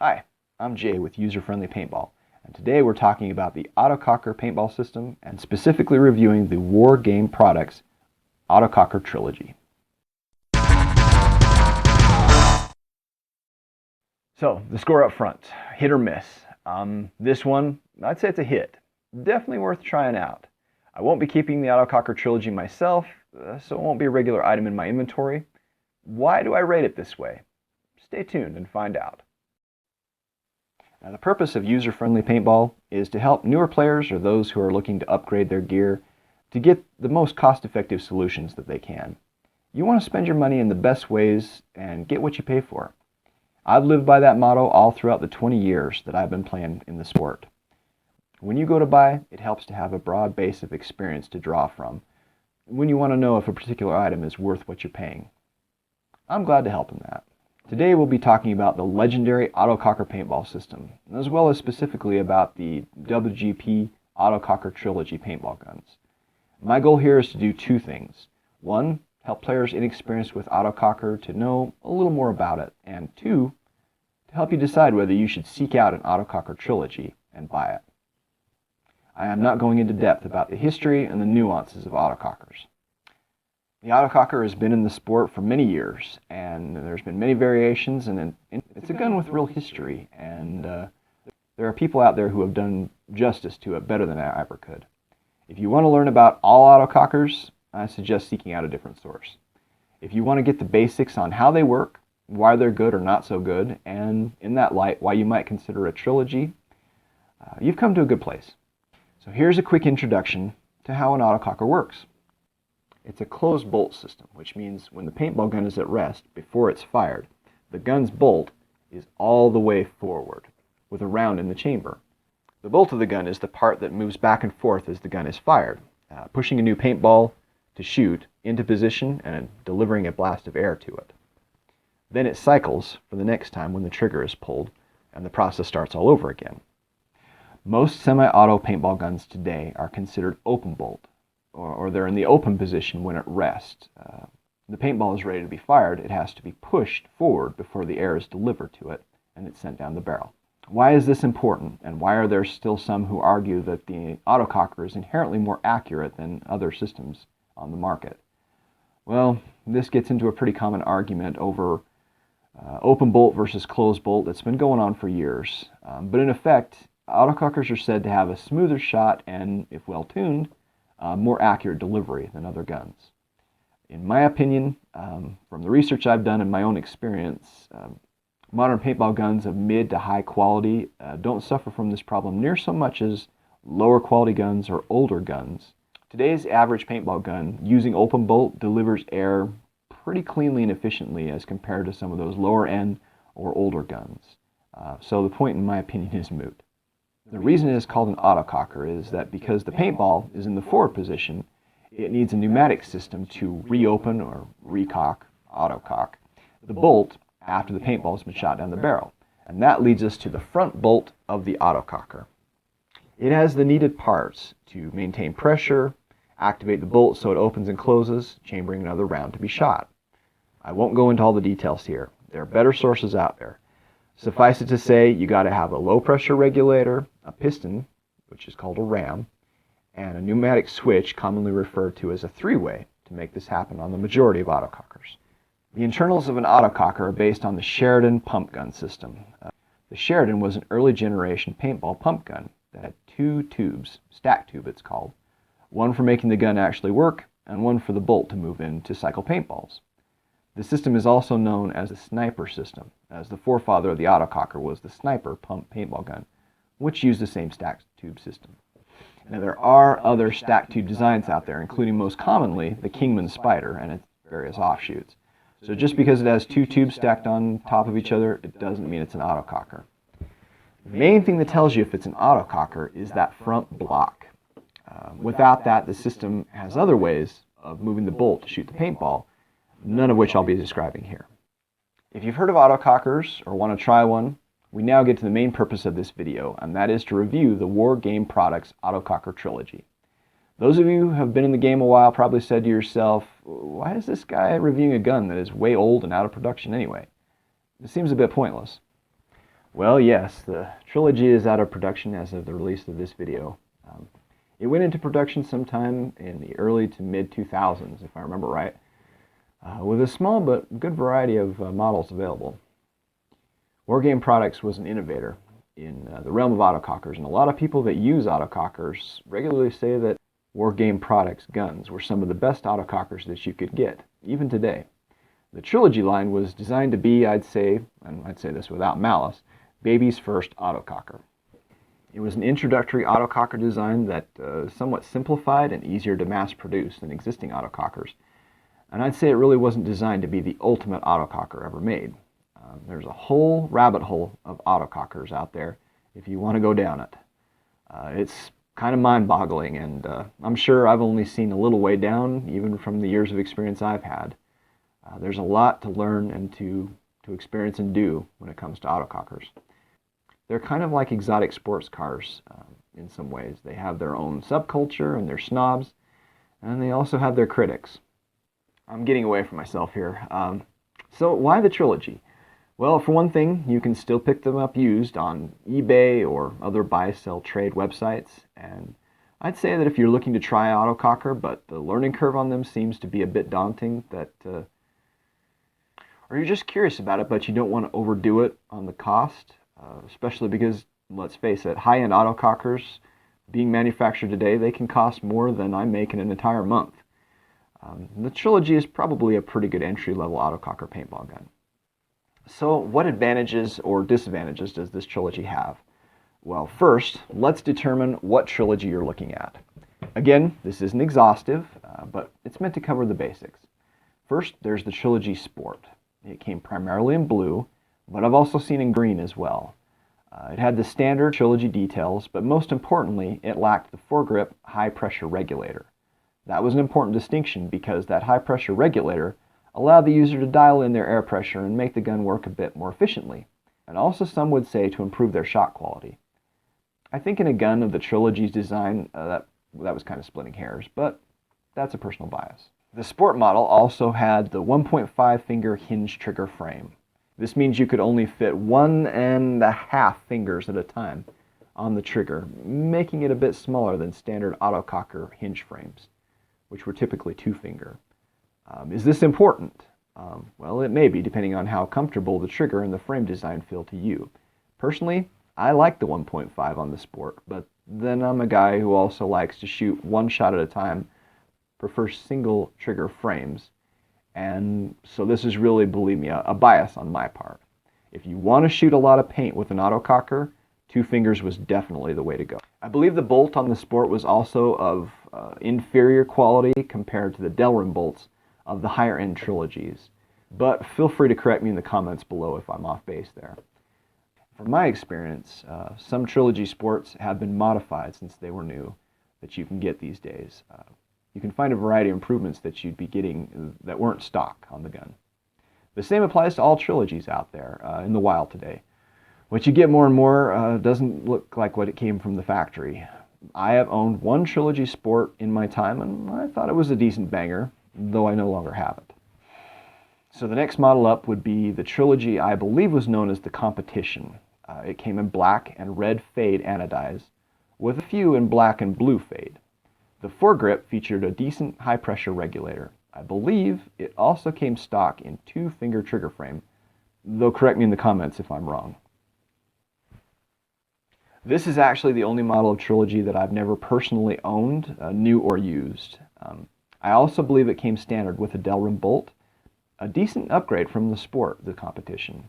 Hi, I'm Jay with User Friendly Paintball, and today we're talking about the Autococker paintball system and specifically reviewing the War Game Products Autococker Trilogy. So, the score up front, hit or miss. This one, I'd say it's a hit. Definitely worth trying out. I won't be keeping the Autococker Trilogy myself, so it won't be a regular item in my inventory. Why do I rate it this way? Stay tuned and find out. Now, the purpose of user-friendly paintball is to help newer players or those who are looking to upgrade their gear to get the most cost-effective solutions that they can. You want to spend your money in the best ways and get what you pay for. I've lived by that motto all throughout the 20 years that I've been playing in the sport. When you go to buy, it helps to have a broad base of experience to draw from when you want to know if a particular item is worth what you're paying. I'm glad to help in that. Today we'll be talking about the legendary Autococker paintball system, as well as specifically about the WGP Autococker Trilogy paintball guns. My goal here is to do two things. One, help players inexperienced with Autococker to know a little more about it, and two, to help you decide whether you should seek out an Autococker Trilogy and buy it. I am not going into depth about the history and the nuances of autocockers. The autococker has been in the sport for many years, and there's been many variations, and it's a gun with real history, and there are people out there who have done justice to it better than I ever could. If you want to learn about all autocockers, I suggest seeking out a different source. If you want to get the basics on how they work, why they're good or not so good, and in that light, why you might consider a trilogy, you've come to a good place. So here's a quick introduction to how an autococker works. It's a closed bolt system, which means when the paintball gun is at rest before it's fired, the gun's bolt is all the way forward, with a round in the chamber. The bolt of the gun is the part that moves back and forth as the gun is fired, pushing a new paintball to shoot into position and delivering a blast of air to it. Then it cycles for the next time when the trigger is pulled, and the process starts all over again. Most semi-auto paintball guns today are considered open bolt, or they're in the open position when at rest. The paintball is ready to be fired. It has to be pushed forward before the air is delivered to it, and it's sent down the barrel. Why is this important, and why are there still some who argue that the autococker is inherently more accurate than other systems on the market? Well, this gets into a pretty common argument over open bolt versus closed bolt that's been going on for years. But in effect, autocockers are said to have a smoother shot and, if well tuned, more accurate delivery than other guns. In my opinion, from the research I've done and my own experience, modern paintball guns of mid to high quality don't suffer from this problem near so much as lower quality guns or older guns. Today's average paintball gun using open bolt delivers air pretty cleanly and efficiently as compared to some of those lower end or older guns. So the point, in my opinion, is moot. The reason it is called an autococker is that because the paintball is in the forward position, it needs a pneumatic system to reopen or recock, autocock, the bolt after the paintball has been shot down the barrel. And that leads us to the front bolt of the autococker. It has the needed parts to maintain pressure, activate the bolt so it opens and closes, chambering another round to be shot. I won't go into all the details here. There are better sources out there. Suffice it to say, you got to have a low pressure regulator, a piston, which is called a ram, and a pneumatic switch, commonly referred to as a three-way, to make this happen on the majority of autocockers. The internals of an autococker are based on the Sheridan pump gun system. The Sheridan was an early generation paintball pump gun that had two tubes, stack tube it's called, one for making the gun actually work and one for the bolt to move in to cycle paintballs. The system is also known as the sniper system, as the forefather of the autococker was the sniper pump paintball gun, which used the same stack tube system. Now there are other stack tube designs out there, including most commonly the Kingman Spider and its various offshoots. So just because it has two tubes stacked on top of each other, it doesn't mean it's an autococker. The main thing that tells you if it's an autococker is that front block. Without that, the system has other ways of moving the bolt to shoot the paintball, none of which I'll be describing here. If you've heard of autocockers or want to try one, we now get to the main purpose of this video, and that is to review the War Game Products Autococker Trilogy. Those of you who have been in the game a while probably said to yourself, why is this guy reviewing a gun that is way old and out of production anyway? It seems a bit pointless. Well, yes, the Trilogy is out of production as of the release of this video. It went into production sometime in the early to mid 2000s, if I remember right, with a small but good variety of models available. Wargame Products was an innovator in the realm of autocockers, and a lot of people that use autocockers regularly say that Wargame Products guns were some of the best autocockers that you could get, even today. The Trilogy line was designed to be, I'd say, and I'd say this without malice, baby's first autococker. It was an introductory autococker design that somewhat simplified and easier to mass produce than existing autocockers. And I'd say it really wasn't designed to be the ultimate autococker ever made. There's a whole rabbit hole of autocockers out there if you want to go down it. It's kind of mind-boggling, and I'm sure I've only seen a little way down, even from the years of experience I've had. There's a lot to learn and to experience and do when it comes to autocockers. They're kind of like exotic sports cars in some ways. They have their own subculture and their snobs, and they also have their critics. I'm getting away from myself here. So why the Trilogy? Well, for one thing, you can still pick them up used on eBay or other buy-sell-trade websites, and I'd say that if you're looking to try autococker, but the learning curve on them seems to be a bit daunting, or you're just curious about it, but you don't want to overdo it on the cost, especially because, let's face it, high-end autocockers being manufactured today, they can cost more than I make in an entire month. The Trilogy is probably a pretty good entry-level autococker paintball gun. So what advantages or disadvantages does this Trilogy have? Well, first, let's determine what Trilogy you're looking at. Again, this isn't exhaustive, but it's meant to cover the basics. First, there's the Trilogy Sport. It came primarily in blue, but I've also seen in green as well. It had the standard Trilogy details, but most importantly, it lacked the foregrip high pressure regulator. That was an important distinction because that high pressure regulator allowed the user to dial in their air pressure and make the gun work a bit more efficiently, and also some would say to improve their shot quality. I think in a gun of the Trilogy's design, that was kind of splitting hairs, but that's a personal bias. The Sport model also had the 1.5 finger hinge trigger frame. This means you could only fit 1.5 fingers at a time on the trigger, making it a bit smaller than standard autococker hinge frames, which were typically 2-finger. Is this important? Well, it may be, depending on how comfortable the trigger and the frame design feel to you. Personally, I like the 1.5 on the Sport, but then I'm a guy who also likes to shoot one shot at a time, prefers single trigger frames, and so this is really, believe me, a bias on my part. If you want to shoot a lot of paint with an autococker, 2 fingers was definitely the way to go. I believe the bolt on the Sport was also of inferior quality compared to the Delrin bolts of the higher end Trilogies, but feel free to correct me in the comments below if I'm off base there. From my experience, some Trilogy Sports have been modified since they were new that you can get these days. You can find a variety of improvements that you'd be getting that weren't stock on the gun. The same applies to all Trilogies out there in the wild today. What you get more and more doesn't look like what it came from the factory. I have owned one Trilogy Sport in my time, and I thought it was a decent banger, though I no longer have it. So the next model up would be the Trilogy I believe was known as the Competition. It came in black and red fade anodized, with a few in black and blue fade. The foregrip featured a decent high pressure regulator. I believe it also came stock in 2-finger trigger frame, though correct me in the comments if I'm wrong. This is actually the only model of Trilogy that I've never personally owned, new or used. I also believe it came standard with a Delrin bolt, a decent upgrade from the Sport, the Competition.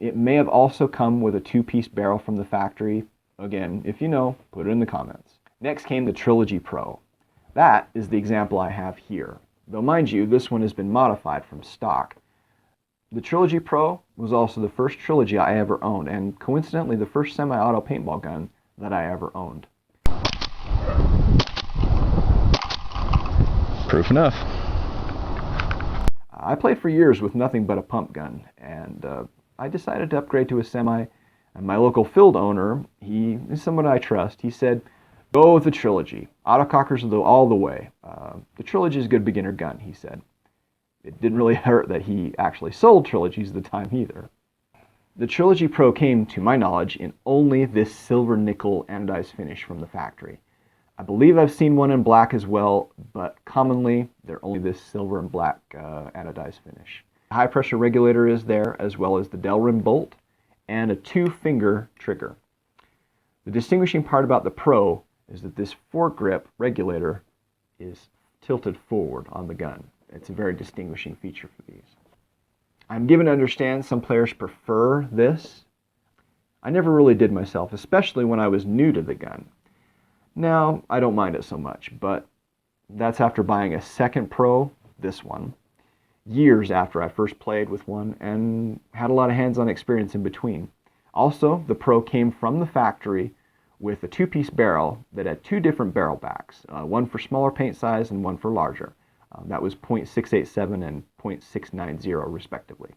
It may have also come with a 2-piece barrel from the factory. Again, if you know, put it in the comments. Next came the Trilogy Pro. That is the example I have here, though mind you, this one has been modified from stock. The Trilogy Pro was also the first Trilogy I ever owned, and coincidentally the first semi-auto paintball gun that I ever owned. Proof enough. I played for years with nothing but a pump gun, and I decided to upgrade to a semi, and my local field owner, he is someone I trust, he said, go with the Trilogy. Autocockers all the way. The Trilogy is a good beginner gun, he said. It didn't really hurt that he actually sold Trilogies at the time either. The Trilogy Pro came, to my knowledge, in only this silver nickel anodized finish from the factory. I believe I've seen one in black as well, but commonly they're only this silver and black anodized finish. The high pressure regulator is there, as well as the Delrin bolt and a 2-finger trigger. The distinguishing part about the Pro is that this foregrip regulator is tilted forward on the gun. It's a very distinguishing feature for these. I'm given to understand some players prefer this. I never really did myself, especially when I was new to the gun. Now, I don't mind it so much, but that's after buying a second Pro, this one, years after I first played with one and had a lot of hands-on experience in between. Also, the Pro came from the factory with a 2-piece barrel that had 2 different barrel backs, one for smaller paint size and one for larger. That was .687 and .690 respectively.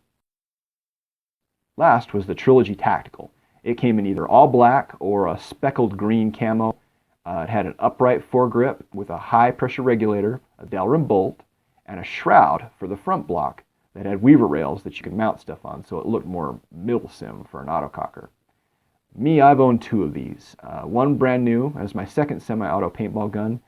Last was the Trilogy Tactical. It came in either all black or a speckled green camo. It had an upright foregrip with a high pressure regulator, a Delrin bolt, and a shroud for the front block that had weaver rails that you could mount stuff on, so it looked more mill-sim for an autococker. Me, I've owned 2 of these. One brand new as my second semi-auto paintball gun,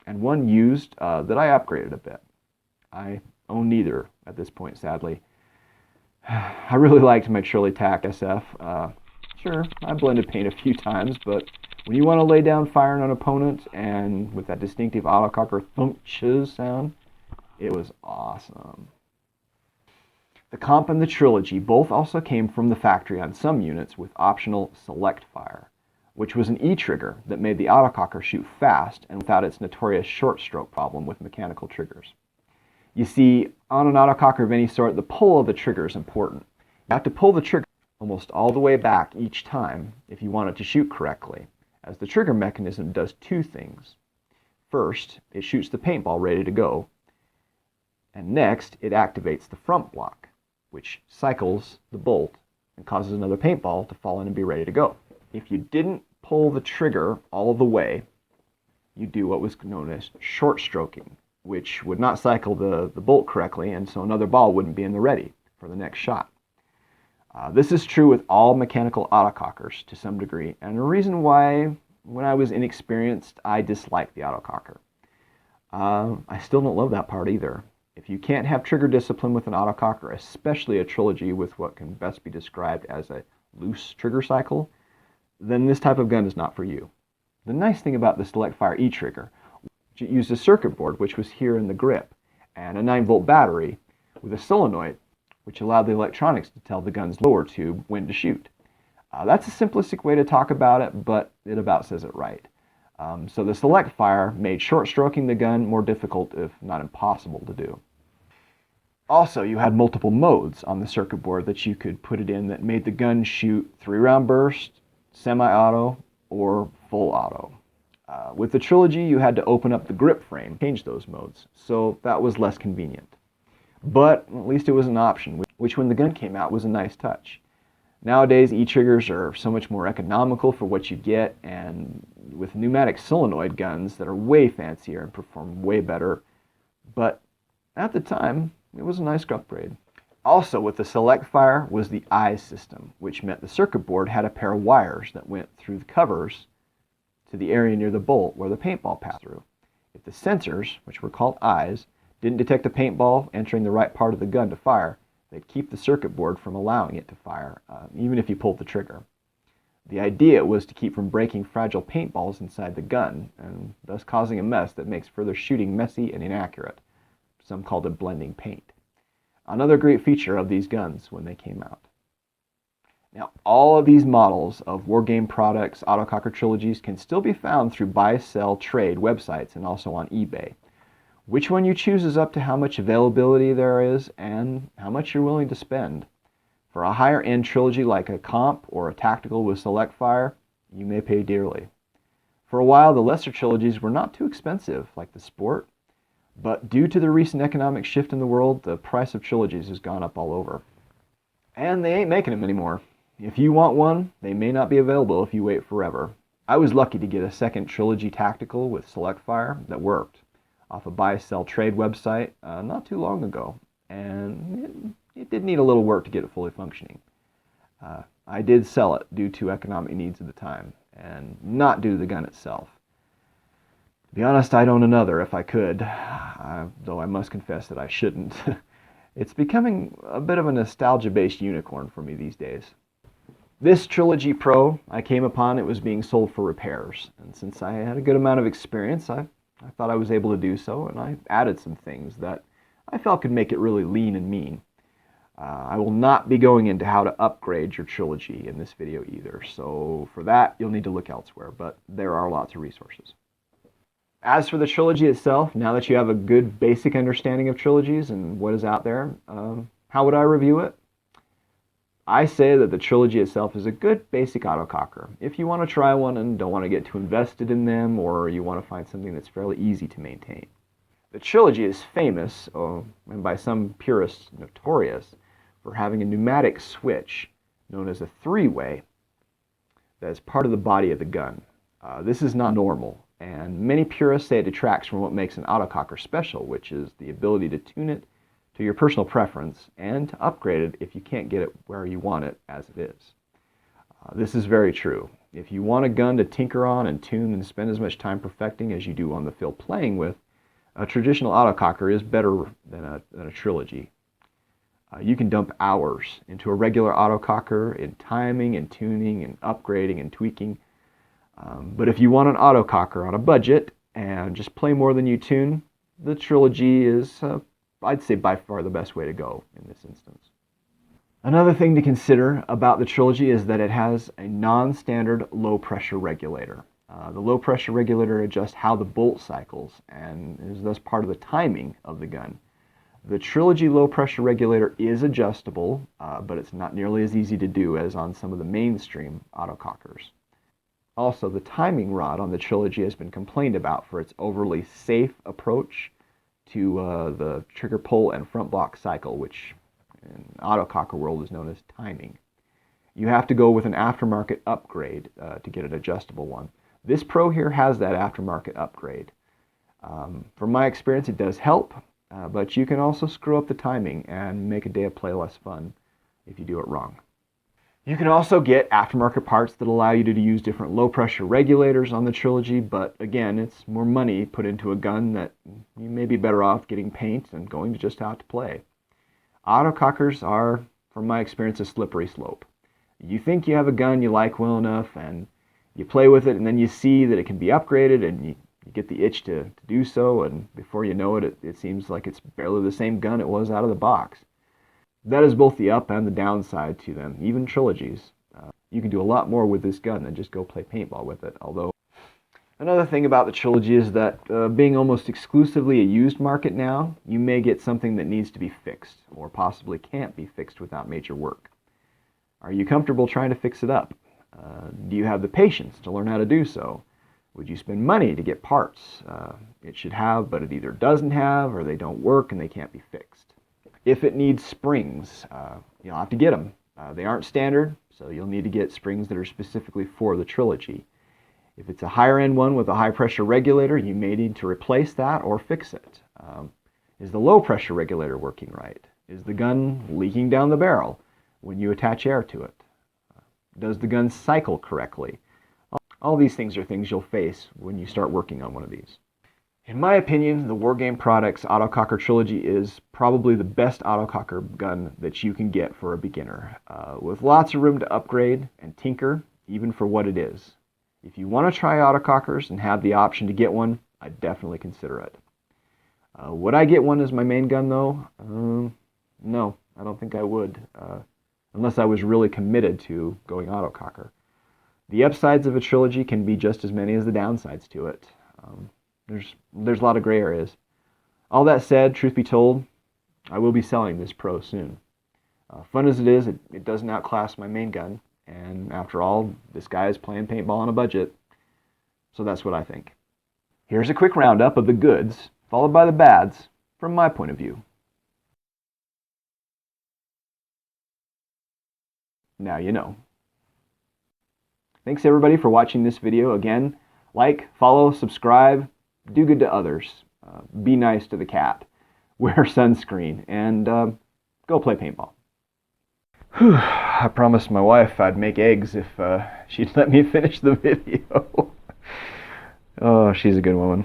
and one used that I upgraded a bit. I own neither at this point, sadly. I really liked my Trilogy Tac SF. Sure, I blended paint a few times, but when you want to lay down fire on an opponent and with that distinctive autococker thunk-chiz sound, it was awesome. The Comp and the Trilogy both also came from the factory on some units with optional select fire, which was an E-trigger that made the autococker shoot fast and without its notorious short stroke problem with mechanical triggers. You see, on an autococker of any sort, the pull of the trigger is important. You have to pull the trigger almost all the way back each time if you want it to shoot correctly, as the trigger mechanism does 2 things. First, it shoots the paintball ready to go, and next, it activates the front block, which cycles the bolt and causes another paintball to fall in and be ready to go. If you didn't pull the trigger all the way, you do what was known as short stroking, which would not cycle the bolt correctly, and so another ball wouldn't be in the ready for the next shot. This is true with all mechanical autocockers to some degree, and a reason why, when I was inexperienced, I disliked the autococker. I still don't love that part either. If you can't have trigger discipline with an autococker, especially a Trilogy with what can best be described as a loose trigger cycle, then this type of gun is not for you. The nice thing about the Select Fire E-trigger, it used a circuit board, which was here in the grip, and a 9-volt battery with a solenoid, which allowed the electronics to tell the gun's lower tube when to shoot. That's a simplistic way to talk about it, but it about says it right. So the Select Fire made short stroking the gun more difficult, if not impossible, to do. Also, you had multiple modes on the circuit board that you could put it in that made the gun shoot 3-round burst, semi-auto, or full auto. With the Trilogy, you had to open up the grip frame, change those modes, so that was less convenient. But at least it was an option, which when the gun came out was a nice touch. Nowadays, E-triggers are so much more economical for what you get, and with pneumatic solenoid guns that are way fancier and perform way better, but at the time, it was a nice upgrade. Also with the Select Fire was the eyes system, which meant the circuit board had a pair of wires that went through the covers to the area near the bolt where the paintball passed through. If the sensors, which were called eyes, didn't detect the paintball entering the right part of the gun to fire, they'd keep the circuit board from allowing it to fire, even if you pulled the trigger. The idea was to keep from breaking fragile paintballs inside the gun, and thus causing a mess that makes further shooting messy and inaccurate. Some called it blending paint. Another great feature of these guns when they came out. Now, all of these models of Wargame products, autococker trilogies, can still be found through buy, sell, trade websites and also on eBay. Which one you choose is up to how much availability there is and how much you're willing to spend. For a higher end trilogy like a Comp or a Tactical with Select Fire, you may pay dearly. For a while, the lesser trilogies were not too expensive, like the Sport, but due to the recent economic shift in the world, the price of trilogies has gone up all over. And they ain't making them anymore. If you want one, they may not be available if you wait forever. I was lucky to get a second Trilogy Tactical with Select Fire that worked off a buy-sell trade website not too long ago, and it did need a little work to get it fully functioning. I did sell it due to economic needs at the time, and not due to the gun itself. To be honest, I'd own another if I could, though I must confess that I shouldn't. It's becoming a bit of a nostalgia-based unicorn for me these days. This Trilogy Pro, I came upon it was being sold for repairs, and since I had a good amount of experience, I thought I was able to do so, and I added some things that I felt could make it really lean and mean. I will not be going into how to upgrade your Trilogy in this video either, so for that you'll need to look elsewhere, but there are lots of resources. As for the Trilogy itself, now that you have a good basic understanding of Trilogies and what is out there, how would I review it? I say that the Trilogy itself is a good basic autococker. If you want to try one and don't want to get too invested in them, or you want to find something that's fairly easy to maintain. The Trilogy is famous, and by some purists notorious, for having a pneumatic switch known as a three-way that is part of the body of the gun. This is not normal, and many purists say it detracts from what makes an autococker special, which is the ability to tune it to your personal preference and to upgrade it if you can't get it where you want it as it is. This is very true. If you want a gun to tinker on and tune and spend as much time perfecting as you do on the field playing with, a traditional autococker is better than a Trilogy. You can dump hours into a regular autococker in timing and tuning and upgrading and tweaking. But if you want an autococker on a budget and just play more than you tune, the Trilogy is, I'd say, by far the best way to go in this instance. Another thing to consider about the Trilogy is that it has a non-standard low-pressure regulator. The low-pressure regulator adjusts how the bolt cycles and is thus part of the timing of the gun. The Trilogy low-pressure regulator is adjustable, but it's not nearly as easy to do as on some of the mainstream autocockers. Also, the timing rod on the Trilogy has been complained about for its overly safe approach to the trigger pull and front block cycle, which in autococker world is known as timing. You have to go with an aftermarket upgrade to get an adjustable one. This Pro here has that aftermarket upgrade. From my experience, it does help, but you can also screw up the timing and make a day of play less fun if you do it wrong. You can also get aftermarket parts that allow you to use different low pressure regulators on the Trilogy, but again, it's more money put into a gun that you may be better off getting paint and going to just out to play. Autocockers are, from my experience, a slippery slope. You think you have a gun you like well enough and you play with it, and then you see that it can be upgraded and you get the itch to do so, and before you know it, it seems like it's barely the same gun it was out of the box. That is both the up and the downside to them, even Trilogies. You can do a lot more with this gun than just go play paintball with it, although another thing about the Trilogy is that being almost exclusively a used market now, you may get something that needs to be fixed, or possibly can't be fixed without major work. Are you comfortable trying to fix it up? Do you have the patience to learn how to do so? Would you spend money to get parts it should have, but it either doesn't have, or they don't work and they can't be fixed? If it needs springs, you'll have to get them. They aren't standard, so you'll need to get springs that are specifically for the Trilogy. If it's a higher end one with a high pressure regulator, you may need to replace that or fix it. Is the low pressure regulator working right? Is the gun leaking down the barrel when you attach air to it? Does the gun cycle correctly? All these things are things you'll face when you start working on one of these. In my opinion, the Wargame Products Autococker Trilogy is probably the best autococker gun that you can get for a beginner, with lots of room to upgrade and tinker, even for what it is. If you want to try autocockers and have the option to get one, I'd definitely consider it. Would I get one as my main gun though? No, I don't think I would, unless I was really committed to going autococker. The upsides of a Trilogy can be just as many as the downsides to it. There's a lot of gray areas. All that said, truth be told, I will be selling this Pro soon. Fun as it is, it doesn't outclass my main gun, and after all, this guy is playing paintball on a budget, so that's what I think. Here's a quick roundup of the goods, followed by the bads, from my point of view. Now you know. Thanks everybody for watching this video. Again, like, follow, subscribe, do good to others, be nice to the cat, wear sunscreen, and go play paintball. Whew, I promised my wife I'd make eggs if she'd let me finish the video. Oh, she's a good woman.